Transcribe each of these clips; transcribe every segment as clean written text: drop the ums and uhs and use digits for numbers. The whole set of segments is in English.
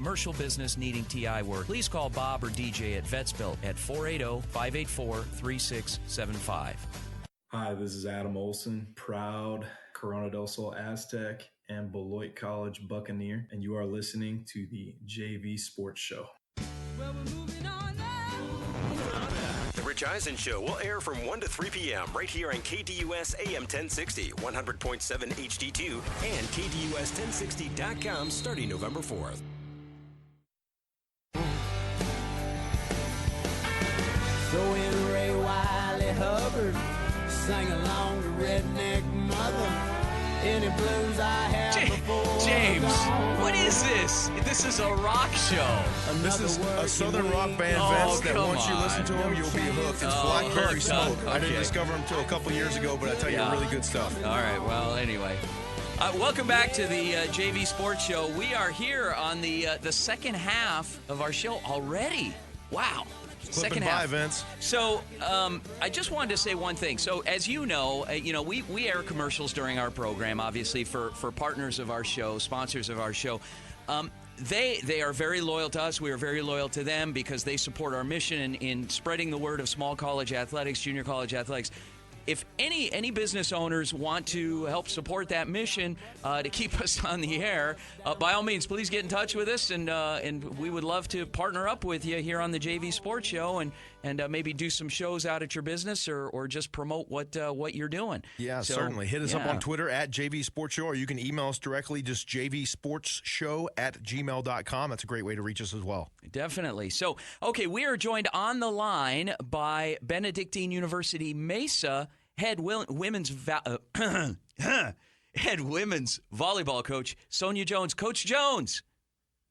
commercial business needing TI work, please call Bob or DJ at Vetsbuilt at 480-584-3675. Hi, this is Adam Olson, proud Corona del Sol Aztec and Beloit College Buccaneer, and you are listening to the JV Sports Show. Well, we're moving on now. The Rich Eisen Show will air from 1 to 3 p.m. right here on KDUS AM 1060, 100.7 HD2, and KDUS1060.com starting November 4th. So when Ray Wiley Hubbard sang along to Redneck Mother, any blues I have before James, dawn. what is this? This is a rock show. This is a Southern rock band, Vince, that once you listen to them, you'll be hooked. It's Blackberry hooked, huh? Smoke. I didn't Okay. discover them until a couple years ago, but I tell you, really good stuff. All right, well, anyway. Welcome back to the JV Sports Show. We are here on the second half of our show already. Wow. Flipping by, Vince. So I just wanted to say one thing. So as you know, we air commercials during our program, obviously, for partners of our show, sponsors of our show. They are very loyal to us. We are very loyal to them because they support our mission in spreading the word of small college athletics, junior college athletics. If any business owners want to help support that mission to keep us on the air, by all means, please get in touch with us, and we would love to partner up with you here on the JV Sports Show and maybe do some shows out at your business or just promote what you're doing. Yeah, certainly. Hit us up on Twitter at JV Sports Show, or you can email us directly, just jvsportsshow@gmail.com. That's a great way to reach us as well. Definitely. So, okay, we are joined on the line by Benedictine University Mesa head women's volleyball coach, Sonia Jones. Coach Jones.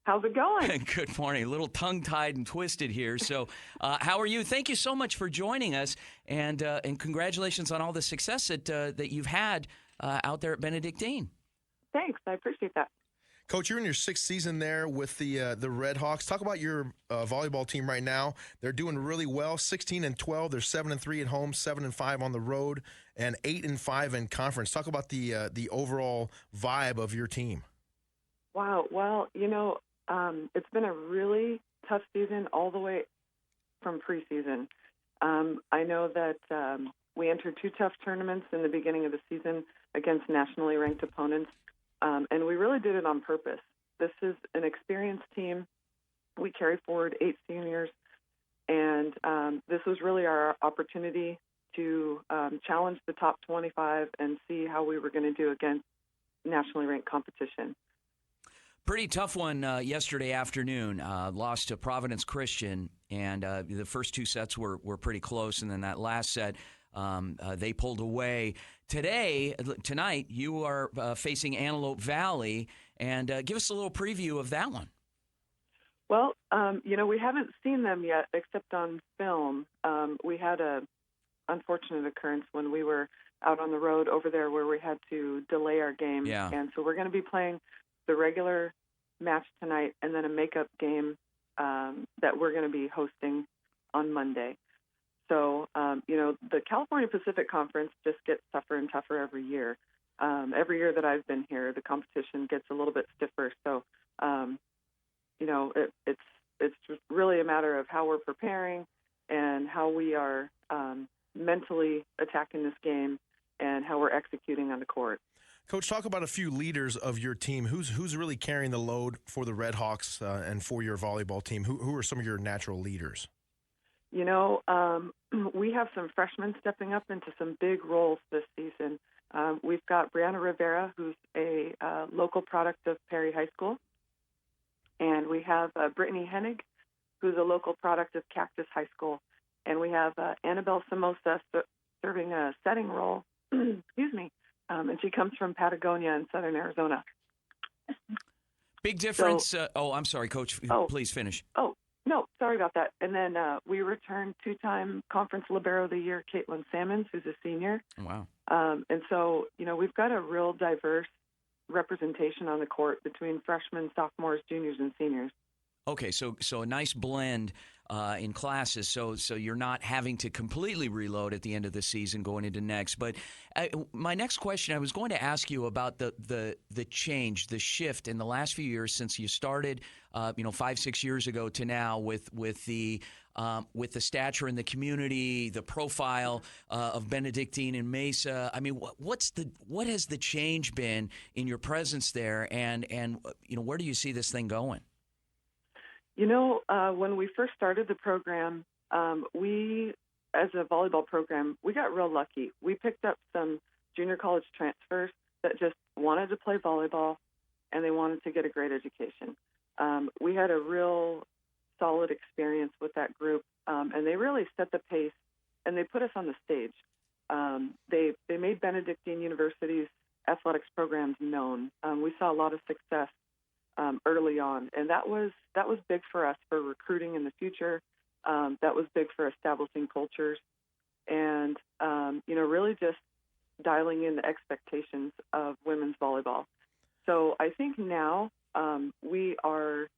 How's it going? Good morning. A little tongue-tied and twisted here. So how are you? Thank you so much for joining us, and congratulations on all the success that you've had out there at Benedictine. Thanks. I appreciate that. Coach, you're in your sixth season there with the Red Hawks. Talk about your volleyball team right now. They're doing really well, 16-12. They're 7-3 at home, 7-5 on the road, and 8-5 in conference. Talk about the overall vibe of your team. Wow. Well, it's been a really tough season all the way from preseason. I know that we entered two tough tournaments in the beginning of the season against nationally ranked opponents. And we really did it on purpose. This is an experienced team. We carry forward 8 seniors, and this was really our opportunity to challenge the top 25 and see how we were going to do against nationally ranked competition. Pretty tough one yesterday afternoon. Lost to Providence Christian, and the first 2 sets were pretty close, and then that last set, they pulled away. Tonight, you are facing Antelope Valley, and give us a little preview of that one. Well, we haven't seen them yet except on film. We had an unfortunate occurrence when we were out on the road over there where we had to delay our game. Yeah. And so we're going to be playing the regular match tonight and then a makeup game that we're going to be hosting on Monday. So, the California Pacific Conference just gets tougher and tougher every year. Every year that I've been here, the competition gets a little bit stiffer. So, it's just really a matter of how we're preparing and how we are mentally attacking this game and how we're executing on the court. Coach, talk about a few leaders of your team. Who's really carrying the load for the Red Hawks and for your volleyball team? Who are some of your natural leaders? We have some freshmen stepping up into some big roles this season. We've got Brianna Rivera, who's a local product of Perry High School. And we have Brittany Hennig, who's a local product of Cactus High School. And we have Annabelle Somoza serving a setting role, excuse me, and she comes from Patagonia in southern Arizona. Big difference. I'm sorry, Coach. Please finish. Oh, no, sorry about that. And then we returned 2-time Conference Libero of the Year, Caitlin Sammons, who's a senior. Wow. And so, we've got a real diverse representation on the court between freshmen, sophomores, juniors, and seniors. Okay, so a nice blend in classes, so you're not having to completely reload at the end of the season going into next. But my next question, I was going to ask you about the change, the shift in the last few years since you started, 5-6 years ago to now with the stature in the community, the profile of Benedictine and Mesa. I mean, what has the change been in your presence there, and where do you see this thing going? When we first started the program, we, as a volleyball program, we got real lucky. We picked up some junior college transfers that just wanted to play volleyball, and they wanted to get a great education. We had a real solid experience with that group, and they really set the pace, and they put us on the stage. They made Benedictine University's athletics programs known. We saw a lot of success early on, and that was big for us for recruiting in the future. That was big for establishing cultures, and really just dialing in the expectations of women's volleyball. So I think now we are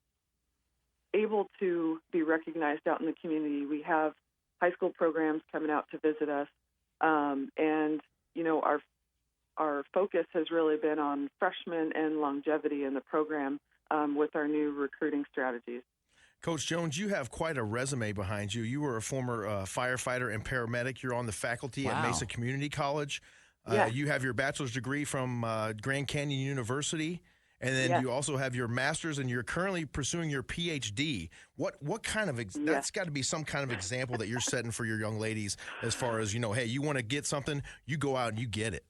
able to be recognized out in the community. We have high school programs coming out to visit us, and our focus has really been on freshmen and longevity in the program with our new recruiting strategies. Coach Jones, you have quite a resume behind you. You were a former firefighter and paramedic. You're on the faculty at Mesa Community College. Yes. You have your bachelor's degree from Grand Canyon University, and then you also have your master's, and you're currently pursuing your PhD. What kind of that's got to be some kind of example that you're setting for your young ladies as far as, hey, you want to get something, you go out and you get it.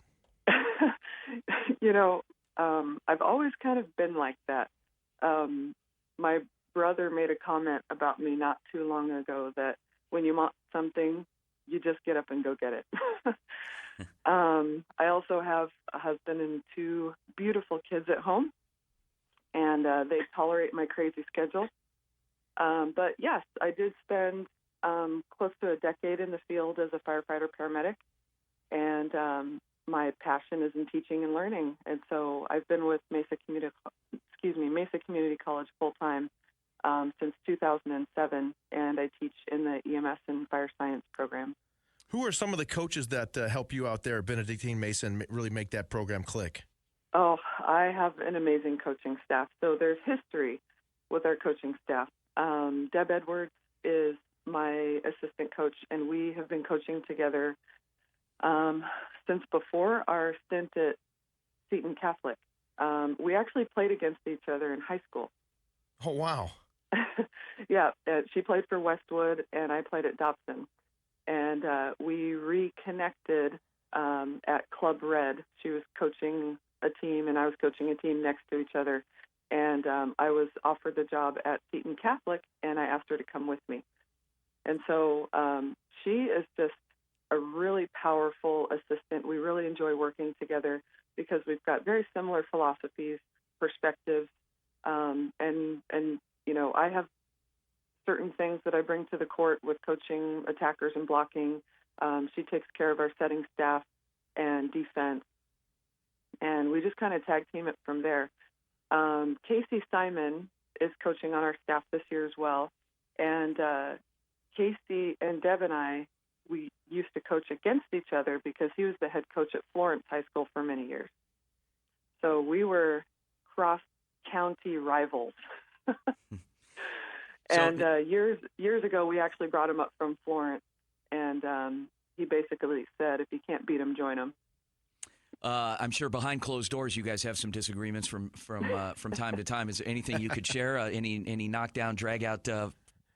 I've always kind of been like that. My brother made a comment about me not too long ago that when you want something, you just get up and go get it. I also have a husband and 2 beautiful kids at home, and they tolerate my crazy schedule. But yes, I did spend close to a decade in the field as a firefighter paramedic, and my passion is in teaching and learning. And so I've been with Mesa Community College full time since 2007, and I teach in the EMS and fire science program. Who are some of the coaches that help you out there at Benedictine Mesa and really make that program click? Oh, I have an amazing coaching staff. So there's history with our coaching staff. Deb Edwards is my assistant coach, and we have been coaching together since before our stint at Seton Catholic. We actually played against each other in high school. Oh, wow. Yeah, she played for Westwood, and I played at Dobson. And we reconnected at Club Red. She was coaching a team, and I was coaching a team next to each other. And I was offered the job at Seton Catholic, and I asked her to come with me. And so she is just a really powerful assistant. We really enjoy working together because we've got very similar philosophies, perspectives, and I have certain things that I bring to the court with coaching attackers and blocking. She takes care of our setting staff and defense, and we just kind of tag team it from there. Casey Simon is coaching on our staff this year as well, and Casey and Deb and I, we used to coach against each other because he was the head coach at Florence High School for many years. So we were cross-county rivals. And years ago, we actually brought him up from Florence, and he basically said, if you can't beat him, join him. I'm sure behind closed doors, you guys have some disagreements from time to time. Is there anything you could share? Any knockdown, drag out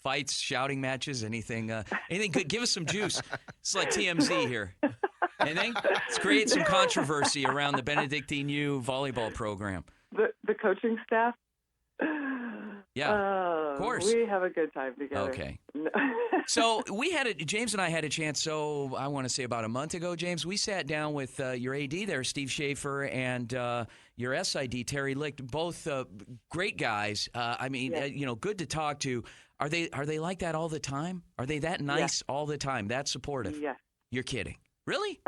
fights, shouting matches? Anything good? Give us some juice. It's like TMZ here. Anything? Let's create some controversy around the Benedictine U volleyball program. The coaching staff. Yeah, of course. We have a good time together. Okay. So James and I had a chance, I want to say about a month ago, James, we sat down with your AD there, Steve Schaefer, and your SID, Terry Licht, both great guys. Good to talk to. Are they like that all the time? Are they that nice all the time, that supportive? Yes. You're kidding. Really?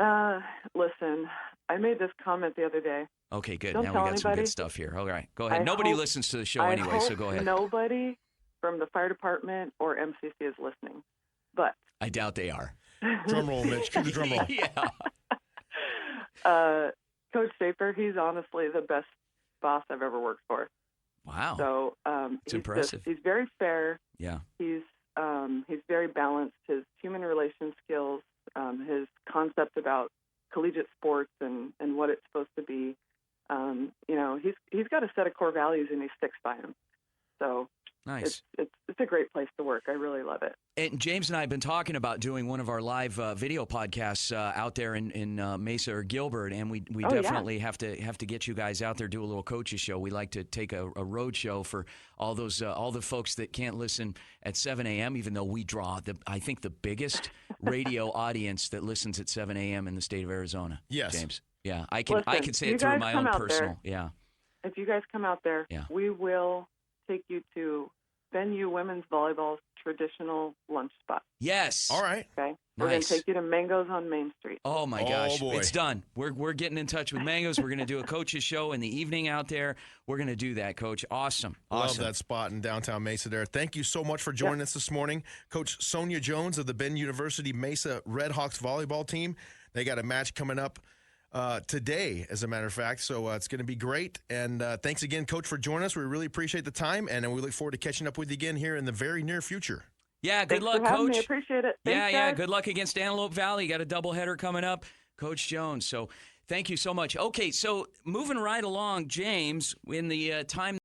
Listen, I made this comment the other day. Okay, good. Don't now tell we got some anybody. good stuff here. All right, go ahead. Nobody listens to the show anyway, so go ahead. Nobody from the fire department or MCC is listening. But I doubt they are. Drum roll, Mitch. Cue the drum roll. Yeah. Coach Schaefer, he's honestly the best boss I've ever worked for. Wow. So it's impressive. He's very fair. Yeah. He's very balanced. His human relations skills, his concept about collegiate sports and what it's supposed to be. He's got a set of core values and he sticks by them. So nice. It's a great place to work. I really love it. And James and I have been talking about doing one of our live video podcasts out there in Mesa or Gilbert, and we definitely have to get you guys out there, do a little coaches show. We like to take a road show for all the folks that can't listen at 7 a.m. Even though we draw I think the biggest radio audience that listens at 7 a.m. in the state of Arizona. Yes, James. Yeah, I can say it through my own personal. Yeah. If you guys come out there, yeah. we will take you to Venue Women's Volleyball's traditional lunch spot. Yes. All right. Okay. We're going to take you to Mango's on Main Street. Oh my gosh, boy. It's done. We're getting in touch with Mango's. We're going to do a coach's show in the evening out there. We're going to do that, Coach. Awesome. Love that spot in downtown Mesa there. Thank you so much for joining us this morning. Coach Sonia Jones of the Ben University Mesa Redhawks volleyball team. They got a match coming up today, as a matter of fact. So it's going to be great. And thanks again, Coach, for joining us. We really appreciate the time, and we look forward to catching up with you again here in the very near future. Yeah, good Thanks luck, for having Coach. me. Appreciate it. Thanks, guys. Good luck against Antelope Valley. You got a doubleheader coming up, Coach Jones. So thank you so much. Okay, so moving right along, James, in the time